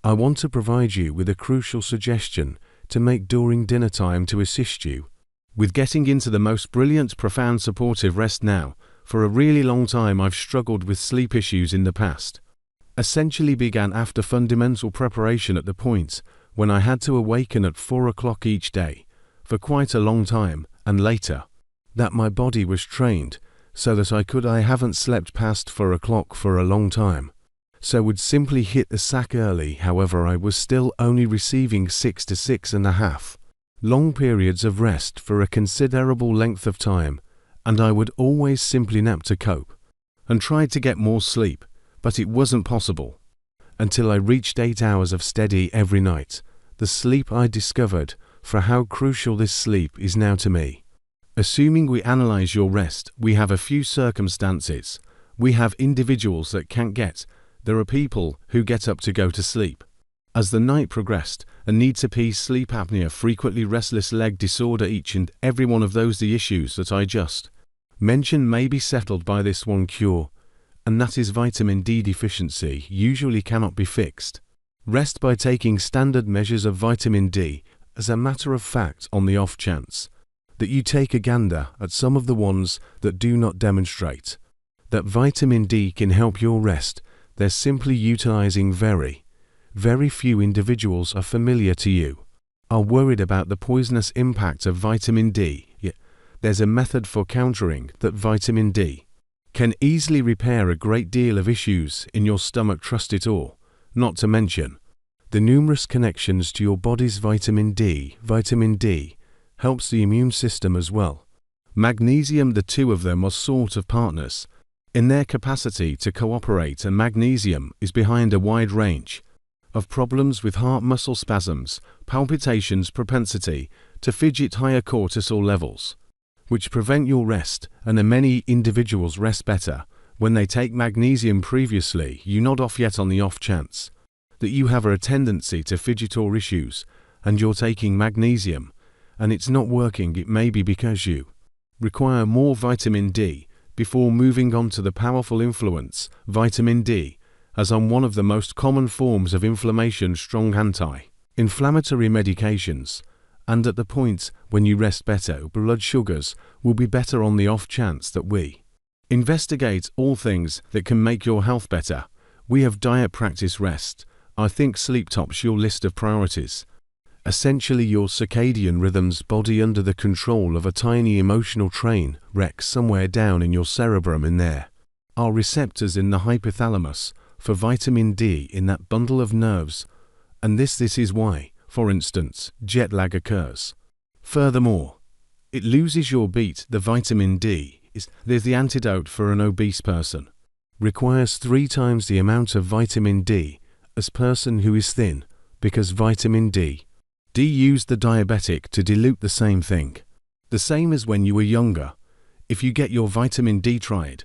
I want to provide you with a crucial suggestion to make during dinner time to assist you with getting into the most brilliant, profound, supportive rest now. For a really long time I've struggled with sleep issues in the past. Essentially began after fundamental preparation at the point when I had to awaken at 4 o'clock each day for quite a long time, and later that my body was trained so that I haven't slept past 4 o'clock for a long time, so would simply hit the sack early. However, I was still only receiving 6 to 6.5 long periods of rest for a considerable length of time, and I would always simply nap to cope and tried to get more sleep, but it wasn't possible. Until I reached 8 hours of steady every night, the sleep I discovered for how crucial this sleep is now to me. Assuming we analyze your rest, we have a few circumstances. We have individuals that can't get. There are people who get up to go to sleep. As the night progressed, a need to pee, sleep apnea, frequently restless leg disorder, each and every one of those the issues that I just mentioned may be settled by this one cure, and that is vitamin D deficiency usually cannot be fixed. Rest by taking standard measures of vitamin D. As a matter of fact, on the off chance that you take a gander at some of the ones that do not demonstrate that vitamin D can help your rest, they're simply utilizing very few individuals are familiar to you, are worried about the poisonous impact of vitamin D. Yet there's a method for countering that. Vitamin D can easily repair a great deal of issues in your stomach, trust it or, not to mention the numerous connections to your body's vitamin D. Vitamin D helps the immune system as well. Magnesium, the two of them are sort of partners in their capacity to cooperate, and magnesium is behind a wide range of problems with heart muscle spasms, palpitations, propensity to fidget, higher cortisol levels, which prevent your rest, and many individuals rest better when they take magnesium. Previously, you nod off yet on the off chance that you have a tendency to fidget or issues and you're taking magnesium and it's not working. It may be because you require more vitamin D before moving on to the powerful influence vitamin D as on one of the most common forms of inflammation, strong anti-inflammatory medications, and at the point when you rest better, blood sugars will be better. On the off chance that we investigate all things that can make your health better, we have diet, practice, rest. I think sleep tops your list of priorities. Essentially your circadian rhythms, body under the control of a tiny emotional train wreck somewhere down in your cerebrum. In there are receptors in the hypothalamus for vitamin D in that bundle of nerves, and this is why, for instance, jet lag occurs. Furthermore, it loses your beat. The vitamin D there's the antidote for an obese person. Requires 3 times the amount of vitamin D as person who is thin, because vitamin D used the diabetic to dilute the same thing. The same as when you were younger. If you get your vitamin D tried,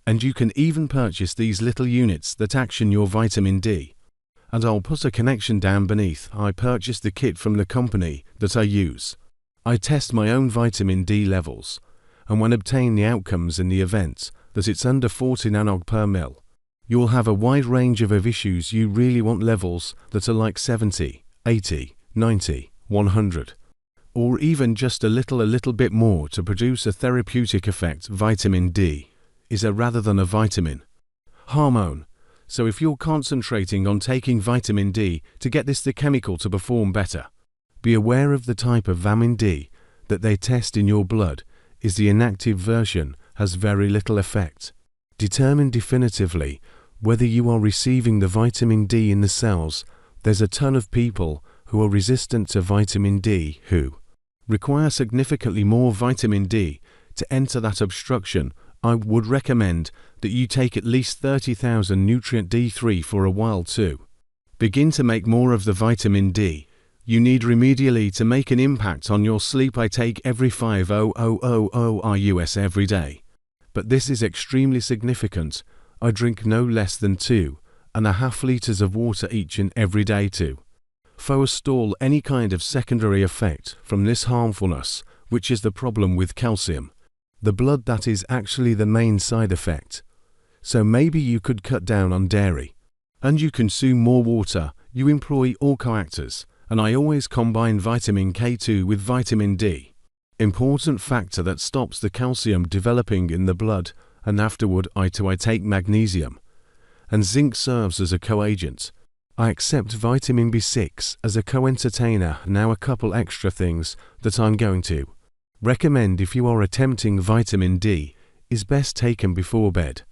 and you can even purchase these little units that action your vitamin D. And I'll put a connection down beneath. I purchased the kit from the company that I use. I test my own vitamin D levels, and when obtain the outcomes in the event that it's under 40 nanog per mil, you'll have a wide range of issues. You really want levels that are like 70, 80, 90, 100, or even just a little bit more to produce a therapeutic effect. Vitamin D is a rather than a vitamin hormone. So if you're concentrating on taking vitamin D to get the chemical to perform better, be aware of the type of vitamin D that they test in your blood. Is the inactive version, has very little effect. Determine definitively whether you are receiving the vitamin D in the cells. There's a ton of people who are resistant to vitamin D who require significantly more vitamin D to enter that obstruction. I would recommend that you take at least 30,000 nutrient D3 for a while to begin to make more of the vitamin D you need remedially to make an impact on your sleep. I take every 5,000 IUS every day, but this is extremely significant. I drink no less than 2.5 liters of water each and every day to forestall any kind of secondary effect from this harmfulness, which is the problem with calcium. The blood, that is actually the main side effect. So maybe you could cut down on dairy and you consume more water. you employ all cofactors, and I always combine vitamin K2 with vitamin D. Important factor that stops the calcium developing in the blood, and afterward I take magnesium. And zinc serves as a co-agent. I accept vitamin B6 as a co-entertainer. Now a couple extra things that I'm going to recommend if you are attempting vitamin D is best taken before bed.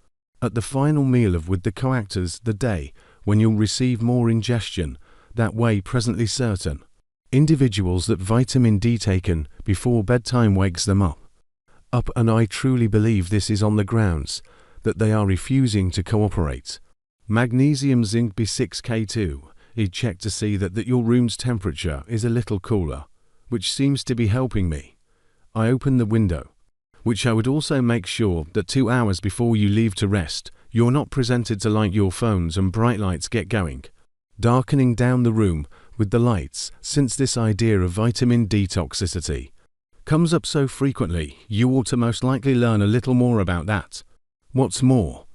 At the final meal of with the cofactors the day when you'll receive more ingestion, that way presently certain. Individuals that vitamin D taken before bedtime wakes them up, and I truly believe this is on the grounds that they are refusing to cooperate. Magnesium zinc B6 K2, check to see that your room's temperature is a little cooler, which seems to be helping me. I open the window, which I would also make sure that 2 hours before you leave to rest, you're not presented to light your phones and bright lights get going. Darkening down the room with the lights, since this idea of vitamin D toxicity comes up so frequently, you ought to most likely learn a little more about that. What's more,